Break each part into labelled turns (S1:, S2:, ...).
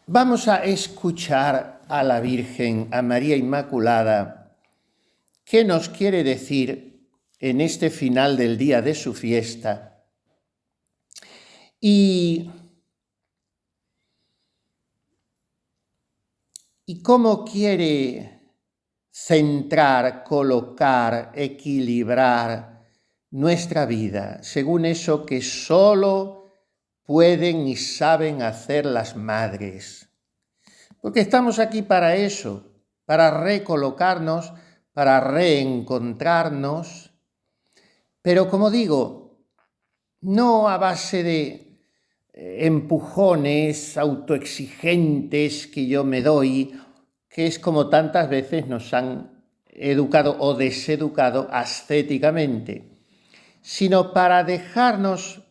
S1: Vamos a escuchar a la Virgen, a María Inmaculada, qué nos quiere decir en este final del día de su fiesta y cómo quiere centrar, colocar, equilibrar nuestra vida según eso que solo pueden y saben hacer las madres. Porque estamos aquí para eso, para recolocarnos, para reencontrarnos, pero como digo, no a base de empujones autoexigentes que yo me doy, que es como tantas veces nos han educado o deseducado ascéticamente, sino para dejarnos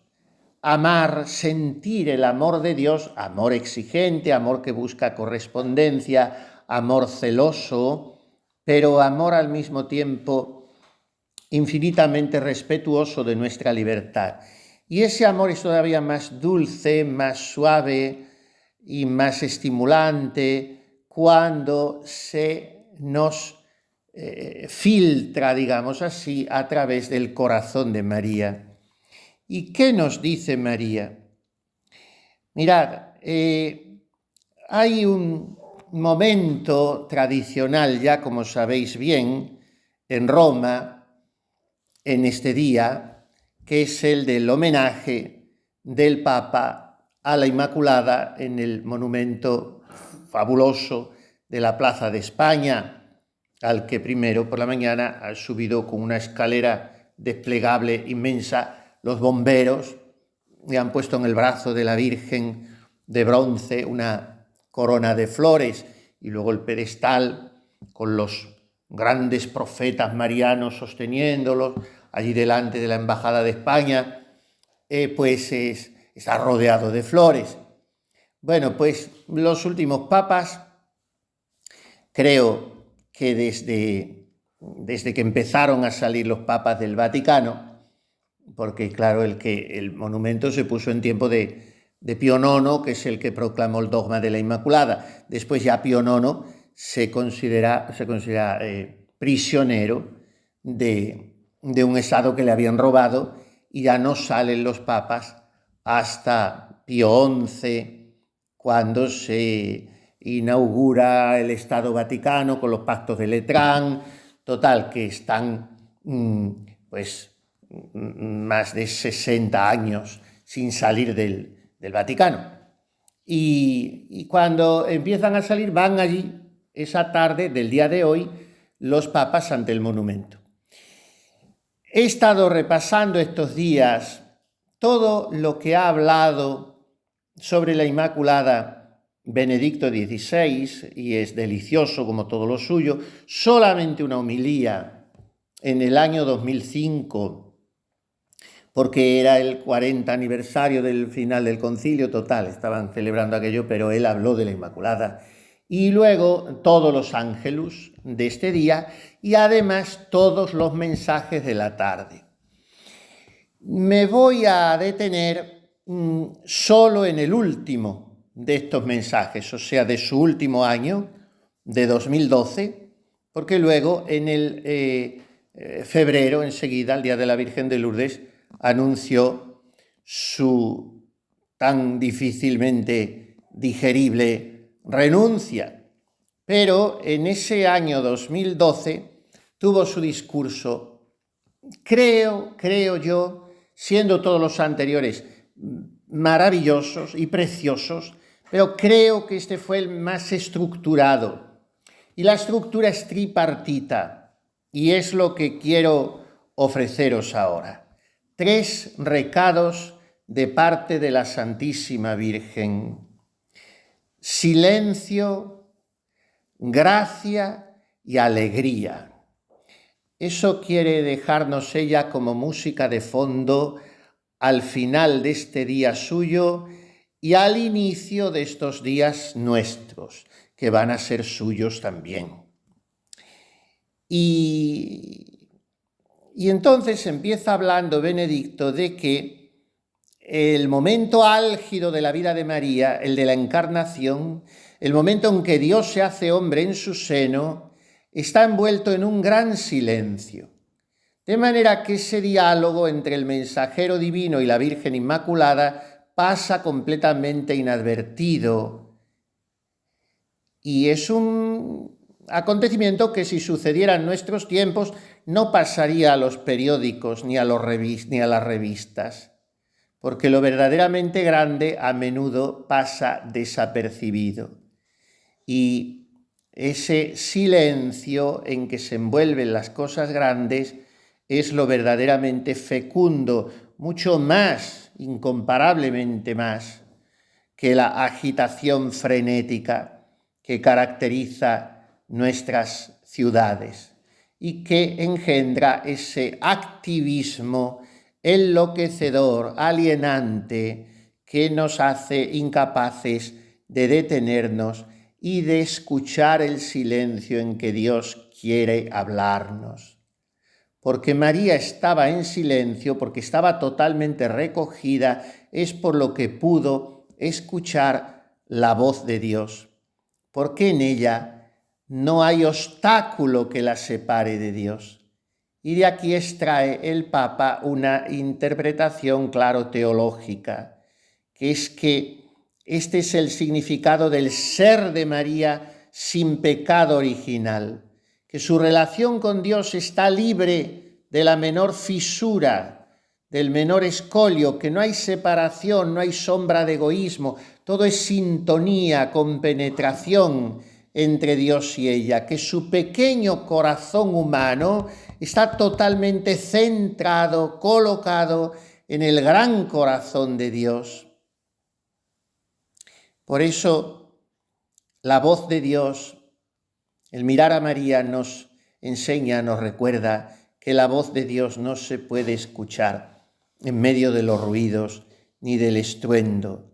S1: amar, sentir el amor de Dios, amor exigente, amor que busca correspondencia, amor celoso, pero amor al mismo tiempo infinitamente respetuoso de nuestra libertad. Y ese amor es todavía más dulce, más suave y más estimulante cuando se nos filtra, digamos así, a través del corazón de María. ¿Y qué nos dice María? Mirad, hay un momento tradicional, ya como sabéis bien, en Roma, en este día, que es el del homenaje del Papa a la Inmaculada en el monumento fabuloso de la Plaza de España, al que primero por la mañana ha subido con una escalera desplegable inmensa los bomberos, le han puesto en el brazo de la Virgen de bronce una corona de flores y luego el pedestal con los grandes profetas marianos sosteniéndolos allí delante de la Embajada de España, está rodeado de flores. Bueno, pues los últimos papas, creo que desde que empezaron a salir los papas del Vaticano, porque claro, el monumento se puso en tiempo de Pío IX, que es el que proclamó el dogma de la Inmaculada. Después ya Pío IX se considera prisionero de un estado que le habían robado y ya no salen los papas hasta Pío XI, cuando se inaugura el Estado Vaticano con los pactos de Letrán. Total, que están más de 60 años sin salir del Vaticano. Y cuando empiezan a salir, van allí esa tarde del día de hoy los papas ante el monumento. He estado repasando estos días todo lo que ha hablado sobre la Inmaculada Benedicto XVI, y es delicioso como todo lo suyo. Solamente una homilía en el año 2005, porque era el 40 aniversario del final del concilio. Total, estaban celebrando aquello, pero él habló de la Inmaculada. Y luego todos los ángelus de este día y además todos los mensajes de la tarde. Me voy a detener solo en el último de estos mensajes, o sea, de su último año, de 2012, porque luego en el febrero, enseguida, el Día de la Virgen de Lourdes, anunció su tan difícilmente digerible renuncia. Pero en ese año 2012 tuvo su discurso, creo yo, siendo todos los anteriores maravillosos y preciosos, pero creo que este fue el más estructurado. Y la estructura es tripartita, y es lo que quiero ofreceros ahora. 3 recados de parte de la Santísima Virgen: silencio, gracia y alegría. Eso quiere dejarnos ella como música de fondo al final de este día suyo y al inicio de estos días nuestros, que van a ser suyos también. Y entonces empieza hablando Benedicto de que el momento álgido de la vida de María, el de la encarnación, el momento en que Dios se hace hombre en su seno, está envuelto en un gran silencio. De manera que ese diálogo entre el mensajero divino y la Virgen Inmaculada pasa completamente inadvertido. Y es un acontecimiento que, si sucediera en nuestros tiempos, no pasaría a los periódicos ni a las revistas, porque lo verdaderamente grande a menudo pasa desapercibido. Y ese silencio en que se envuelven las cosas grandes es lo verdaderamente fecundo, mucho más, incomparablemente más, que la agitación frenética que caracteriza nuestras ciudades y que engendra ese activismo enloquecedor, alienante, que nos hace incapaces de detenernos y de escuchar el silencio en que Dios quiere hablarnos. Porque María estaba en silencio, porque estaba totalmente recogida, es por lo que pudo escuchar la voz de Dios, porque en ella no hay obstáculo que la separe de Dios. Y de aquí extrae el Papa una interpretación, claro, teológica, que es que este es el significado del ser de María sin pecado original, que su relación con Dios está libre de la menor fisura, del menor escollo, que no hay separación, no hay sombra de egoísmo, todo es sintonía, compenetración entre Dios y ella, que su pequeño corazón humano está totalmente centrado, colocado en el gran corazón de Dios. Por eso, la voz de Dios, el mirar a María nos enseña, nos recuerda que la voz de Dios no se puede escuchar en medio de los ruidos ni del estruendo,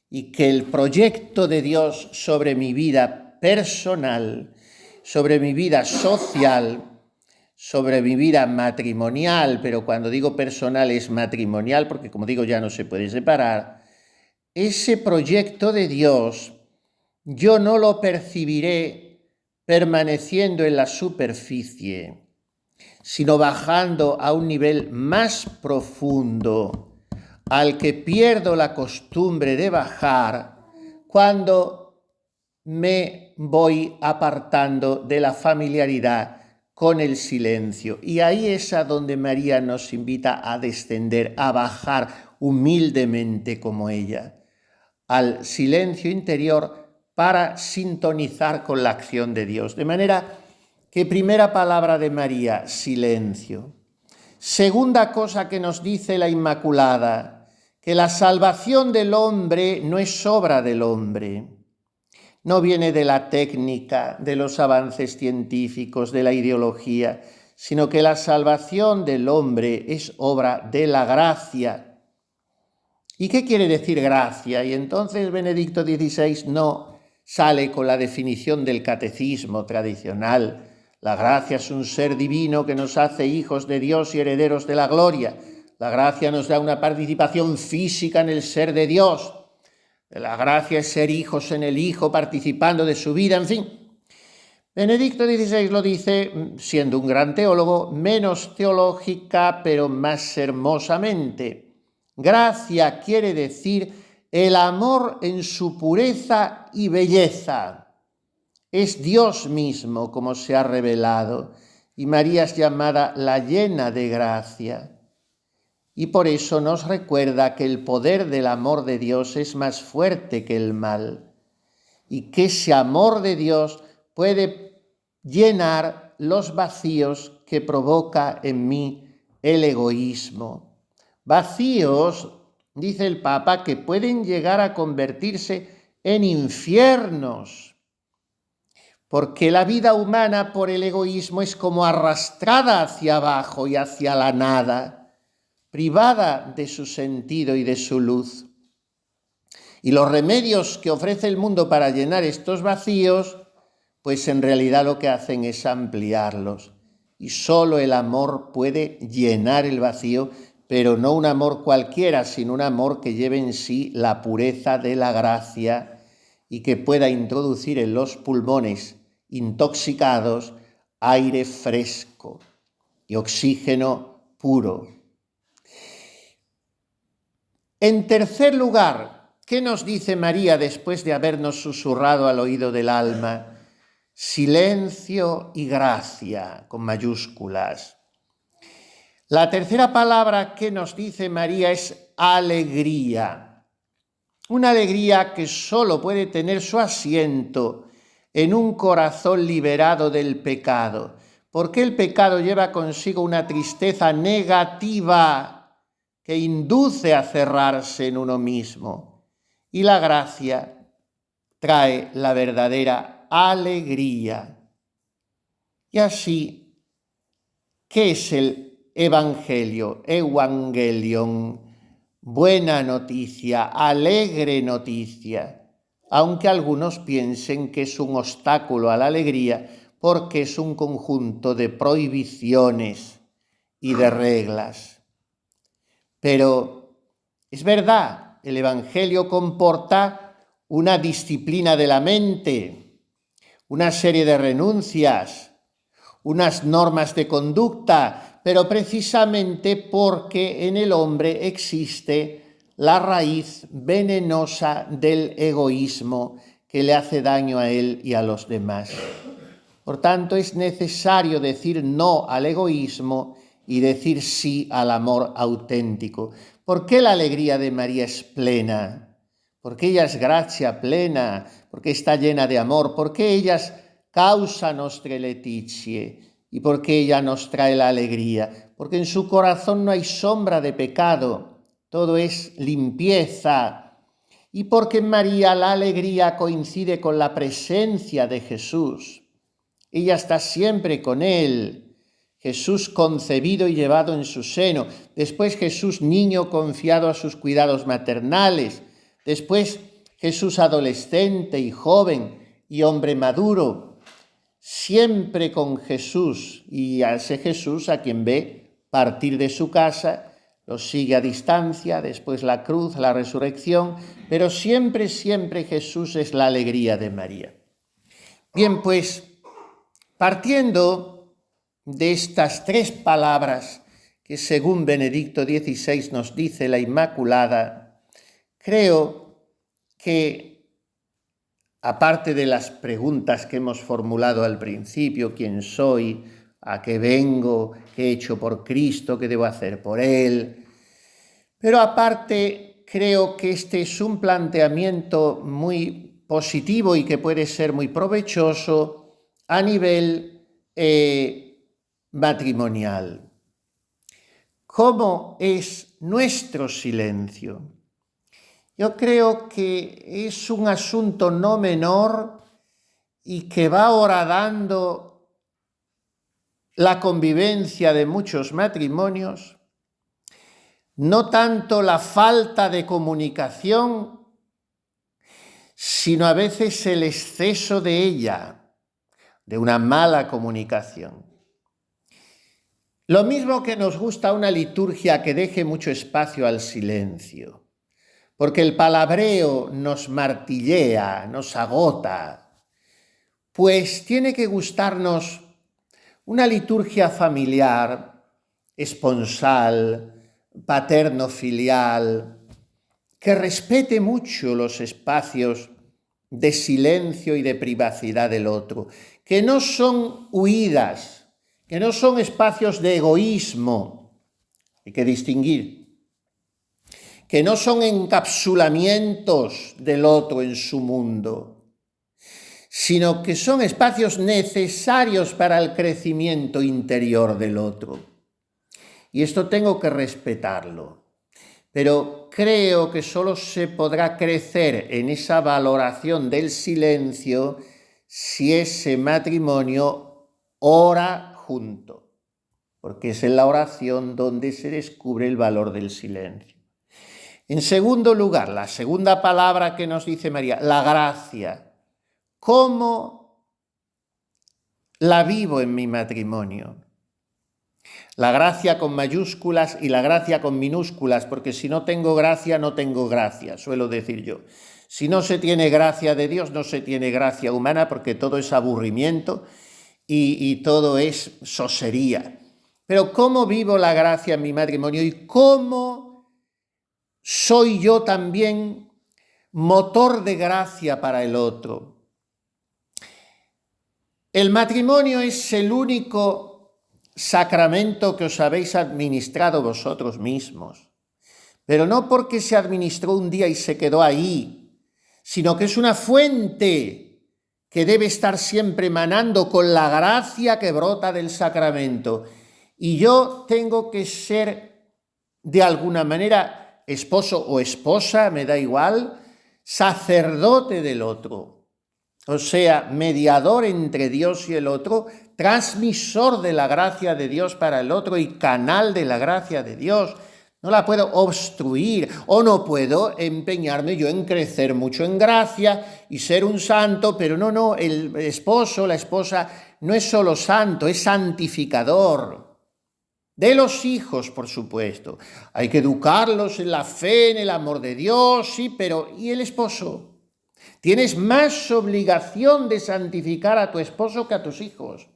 S1: y que el proyecto de Dios sobre mi vida personal, sobre mi vida social, sobre mi vida matrimonial, pero cuando digo personal es matrimonial, porque como digo ya no se puede separar, ese proyecto de Dios yo no lo percibiré permaneciendo en la superficie, sino bajando a un nivel más profundo, al que pierdo la costumbre de bajar cuando me voy apartando de la familiaridad con el silencio. Y ahí es a donde María nos invita a descender, a bajar humildemente como ella, al silencio interior para sintonizar con la acción de Dios. De manera que primera palabra de María, silencio. Segunda cosa que nos dice la Inmaculada, que la salvación del hombre no es obra del hombre. No viene de la técnica, de los avances científicos, de la ideología, sino que la salvación del hombre es obra de la gracia. ¿Y qué quiere decir gracia? Y entonces Benedicto XVI no sale con la definición del catecismo tradicional. La gracia es un ser divino que nos hace hijos de Dios y herederos de la gloria. La gracia nos da una participación física en el ser de Dios. La gracia es ser hijos en el Hijo, participando de su vida, en fin. Benedicto XVI lo dice, siendo un gran teólogo, menos teológica, pero más hermosamente. Gracia quiere decir el amor en su pureza y belleza. Es Dios mismo como se ha revelado, y María es llamada la llena de gracia. Y por eso nos recuerda que el poder del amor de Dios es más fuerte que el mal, y que ese amor de Dios puede llenar los vacíos que provoca en mí el egoísmo. Vacíos, dice el Papa, que pueden llegar a convertirse en infiernos, porque la vida humana por el egoísmo es como arrastrada hacia abajo y hacia la nada, privada de su sentido y de su luz. Y los remedios que ofrece el mundo para llenar estos vacíos, pues en realidad lo que hacen es ampliarlos. Y solo el amor puede llenar el vacío, pero no un amor cualquiera, sino un amor que lleve en sí la pureza de la gracia y que pueda introducir en los pulmones intoxicados aire fresco y oxígeno puro. En tercer lugar, ¿qué nos dice María después de habernos susurrado al oído del alma? Silencio y gracia, con mayúsculas. La tercera palabra que nos dice María es alegría. Una alegría que solo puede tener su asiento en un corazón liberado del pecado, porque el pecado lleva consigo una tristeza negativa que induce a cerrarse en uno mismo. Y la gracia trae la verdadera alegría. Y así, ¿qué es el Evangelio? Evangelion, buena noticia, alegre noticia, aunque algunos piensen que es un obstáculo a la alegría porque es un conjunto de prohibiciones y de reglas. Pero es verdad, el Evangelio comporta una disciplina de la mente, una serie de renuncias, unas normas de conducta, pero precisamente porque en el hombre existe la raíz venenosa del egoísmo que le hace daño a él y a los demás. Por tanto, es necesario decir no al egoísmo y decir sí al amor auténtico. ¿Por qué la alegría de María es plena? Porque ella es gracia plena, porque está llena de amor, porque ella es causa nostre laetitia y porque ella nos trae la alegría, porque en su corazón no hay sombra de pecado, todo es limpieza, y porque en María la alegría coincide con la presencia de Jesús. Ella está siempre con él, Jesús concebido y llevado en su seno, después Jesús niño confiado a sus cuidados maternales, después Jesús adolescente y joven y hombre maduro, siempre con Jesús, y a ese Jesús a quien ve partir de su casa, lo sigue a distancia, después la cruz, la resurrección, pero siempre, siempre Jesús es la alegría de María. Bien, pues, partiendo de estas tres palabras que según Benedicto XVI nos dice la Inmaculada, creo que, aparte de las preguntas que hemos formulado al principio, ¿quién soy? ¿A qué vengo? ¿Qué he hecho por Cristo? ¿Qué debo hacer por Él? Pero aparte, creo que este es un planteamiento muy positivo y que puede ser muy provechoso a nivel matrimonial. ¿Cómo es nuestro silencio? Yo creo que es un asunto no menor y que va horadando la convivencia de muchos matrimonios, no tanto la falta de comunicación, sino a veces el exceso de ella, de una mala comunicación. Lo mismo que nos gusta una liturgia que deje mucho espacio al silencio, porque el palabreo nos martillea, nos agota, pues tiene que gustarnos una liturgia familiar, esponsal, paterno-filial, que respete mucho los espacios de silencio y de privacidad del otro, que no son huidas, que no son espacios de egoísmo, hay que distinguir, que no son encapsulamientos del otro en su mundo, sino que son espacios necesarios para el crecimiento interior del otro. Y esto tengo que respetarlo. Pero creo que solo se podrá crecer en esa valoración del silencio si ese matrimonio ora junto, porque es en la oración donde se descubre el valor del silencio. En segundo lugar, la segunda palabra que nos dice María, la gracia. ¿Cómo la vivo en mi matrimonio? La gracia con mayúsculas y la gracia con minúsculas, porque si no tengo gracia, no tengo gracia, suelo decir yo. Si no se tiene gracia de Dios, no se tiene gracia humana, porque todo es aburrimiento y todo es sosería. Pero ¿cómo vivo la gracia en mi matrimonio y cómo soy yo también motor de gracia para el otro? El matrimonio es el único sacramento que os habéis administrado vosotros mismos, pero no porque se administró un día y se quedó ahí, sino que es una fuente que debe estar siempre manando con la gracia que brota del sacramento. Y yo tengo que ser, de alguna manera, esposo o esposa, me da igual, sacerdote del otro. O sea, mediador entre Dios y el otro, transmisor de la gracia de Dios para el otro y canal de la gracia de Dios. No la puedo obstruir o no puedo empeñarme yo en crecer mucho en gracia y ser un santo, pero no, el esposo, la esposa no es solo santo, es santificador. De los hijos, por supuesto. Hay que educarlos en la fe, en el amor de Dios, sí, pero ¿y el esposo? Tienes más obligación de santificar a tu esposo que a tus hijos.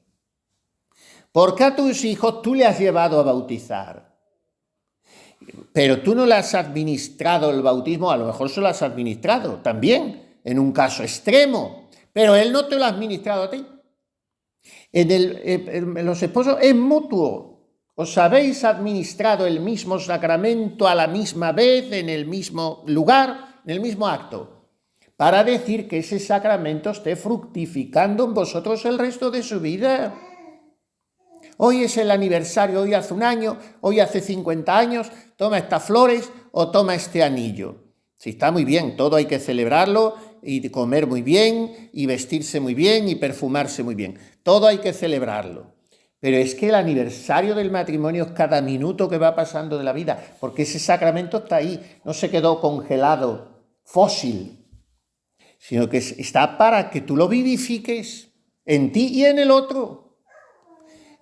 S1: Porque a tus hijos tú le has llevado a bautizar. Pero tú no le has administrado el bautismo, a lo mejor se lo has administrado también, en un caso extremo, pero él no te lo ha administrado a ti. En los esposos es mutuo. Os habéis administrado el mismo sacramento a la misma vez, en el mismo lugar, en el mismo acto, para decir que ese sacramento esté fructificando en vosotros el resto de su vida. Hoy es el aniversario, hoy hace un año, hoy hace 50 años, toma estas flores o toma este anillo. Sí, está muy bien, todo hay que celebrarlo y comer muy bien y vestirse muy bien y perfumarse muy bien. Todo hay que celebrarlo. Pero es que el aniversario del matrimonio es cada minuto que va pasando de la vida, porque ese sacramento está ahí, no se quedó congelado, fósil, sino que está para que tú lo vivifiques en ti y en el otro.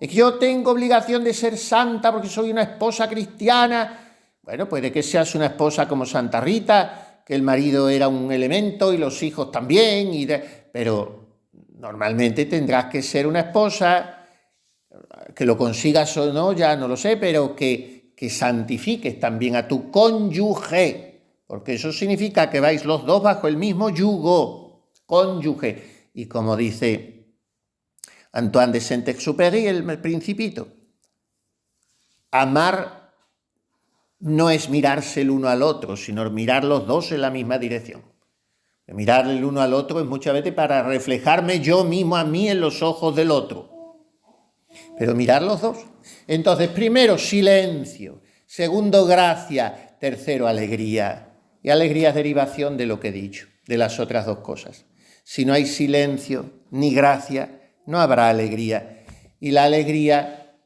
S1: Es que yo tengo obligación de ser santa porque soy una esposa cristiana. Bueno, puede que seas una esposa como Santa Rita, que el marido era un elemento y los hijos también, pero normalmente tendrás que ser una esposa, que lo consigas o no, ya no lo sé, pero que santifiques también a tu cónyuge, porque eso significa que vais los dos bajo el mismo yugo, cónyuge. Y como dice Antoine de Saint-Exupéry, el Principito, amar no es mirarse el uno al otro, sino mirar los dos en la misma dirección. Mirar el uno al otro es muchas veces para reflejarme yo mismo a mí en los ojos del otro. Pero mirar los dos. Entonces, primero, silencio. Segundo, gracia. Tercero, alegría. Y alegría es derivación de lo que he dicho, de las otras dos cosas. Si no hay silencio ni gracia, no habrá alegría. Y la alegría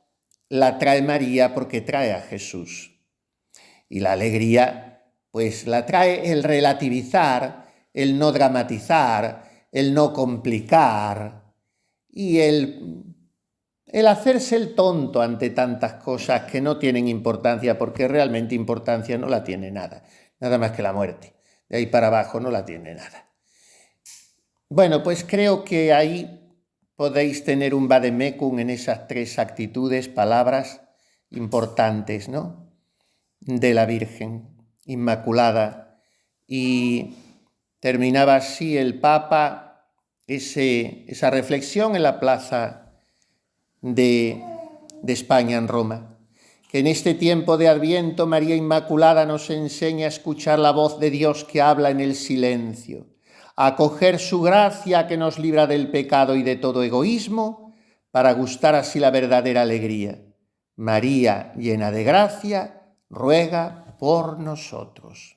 S1: la trae María porque trae a Jesús. Y la alegría, pues la trae el relativizar, el no dramatizar, el no complicar y el hacerse el tonto ante tantas cosas que no tienen importancia, porque realmente importancia no la tiene nada más que la muerte. De ahí para abajo no la tiene nada. Bueno, pues creo que ahí podéis tener un vademecum en esas tres actitudes, palabras importantes, ¿no?, de la Virgen Inmaculada. Y terminaba así el Papa esa reflexión en la plaza de España en Roma. Que en este tiempo de Adviento María Inmaculada nos enseña a escuchar la voz de Dios que habla en el silencio, a acoger su gracia que nos libra del pecado y de todo egoísmo, para gustar así la verdadera alegría. María, llena de gracia, ruega por nosotros.